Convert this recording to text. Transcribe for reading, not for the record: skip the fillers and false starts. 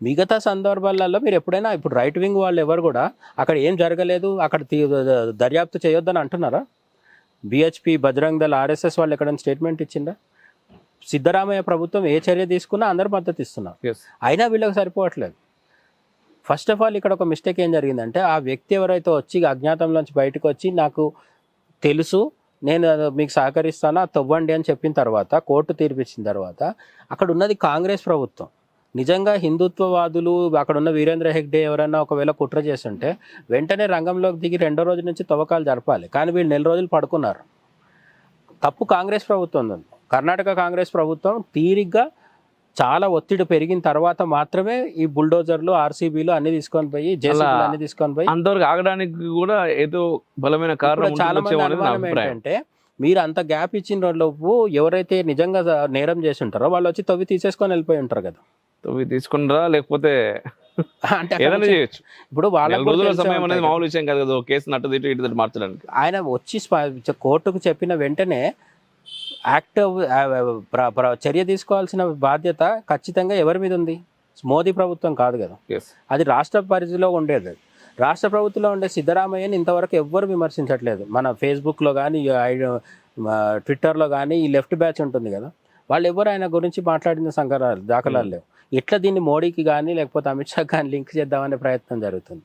మిగతా సందర్భాలలో మీరు ఎప్పుడైనా ఇప్పుడు రైట్ వింగ్ వాళ్ళు ఎవరు కూడా అక్కడ ఏం జరగలేదు, అక్కడ దర్యాప్తు చేయొద్దని అంటున్నారా? బిహెచ్పి, బజరంగ్ దళ్, ఆర్ఎస్ఎస్ వాళ్ళు ఎక్కడైనా స్టేట్మెంట్ ఇచ్చిందా? సిద్ధరామయ్య ప్రభుత్వం ఏ చర్య తీసుకున్నా అందరు మద్దతు ఇస్తున్నారు, అయినా వీళ్ళకి సరిపోవట్లేదు. ఫస్ట్ ఆఫ్ ఆల్ ఇక్కడ ఒక మిస్టేక్ ఏం జరిగిందంటే, ఆ వ్యక్తి ఎవరైతే వచ్చి అజ్ఞాతంలోంచి బయటకు వచ్చి నాకు తెలుసు నేను మీకు సహకరిస్తాను తవ్వండి అని చెప్పిన తర్వాత, కోర్టు తీర్పిచ్చిన తర్వాత, అక్కడ ఉన్నది కాంగ్రెస్ ప్రభుత్వం. నిజంగా హిందుత్వవాదులు అక్కడ ఉన్న వీరేంద్ర హెగ్డే ఎవరైనా ఒకవేళ కుట్ర చేస్తుంటే వెంటనే రంగంలోకి దిగి 2వ రోజు నుంచి తవ్వకాలు జరపాలి. కానీ వీళ్ళు 4 రోజులు పడుకున్నారు. తప్పు కాంగ్రెస్ ప్రభుత్వం ఉంది. కర్ణాటక కాంగ్రెస్ ప్రభుత్వం తీరిగ్గా చాలా ఒత్తిడి పెరిగిన తర్వాత మాత్రమే ఈ బుల్డోజర్లు, ఆర్సీబీలు అన్ని తీసుకొని పోయి, జేసీబీలు అన్ని తీసుకొని పోయి అంతవరకు ఆగడానికి కూడా ఏదో బలమైన కారణం. చాలా మంది అనుమానం ఏంటంటే, మీరు అంత గ్యాప్ ఇచ్చిన లోపు ఎవరైతే నిజంగా నేరం చేసి ఉంటారో వాళ్ళు వచ్చి తవ్వి తీసేసుకొని వెళ్ళిపోయి ఉంటారు కదా. తవ్వి తీసుకున్నారా లేకపోతే అంటే ఏదైనా చేయొచ్చు. ఇప్పుడు వాళ్ళ రోజుల సమయం అనేది మామూలు విషయం కాదు కదా, కేసు నట్టు ఇటు మార్చడానికి. ఆయన వచ్చి కోర్టుకు చెప్పిన వెంటనే యాక్టివ్ చర్య తీసుకోవాల్సిన బాధ్యత ఖచ్చితంగా ఎవరి మీద ఉంది? మోదీ ప్రభుత్వం కాదు కదా, అది రాష్ట్ర పరిధిలో ఉండేది. రాష్ట్ర ప్రభుత్వంలో ఉండే సిద్ధరామయ్యని ఇంతవరకు ఎవ్వరు విమర్శించట్లేదు. మన ఫేస్బుక్లో కానీ, ట్విట్టర్లో కానీ ఈ లెఫ్ట్ బ్యాచ్ ఉంటుంది కదా, వాళ్ళు ఎవరు ఆయన గురించి మాట్లాడిన దాఖలాలు లేవు. ఇట్లా దీన్ని మోడీకి కానీ లేకపోతే అమిత్ షా కానీ లింక్ చేద్దామనే ప్రయత్నం జరుగుతుంది.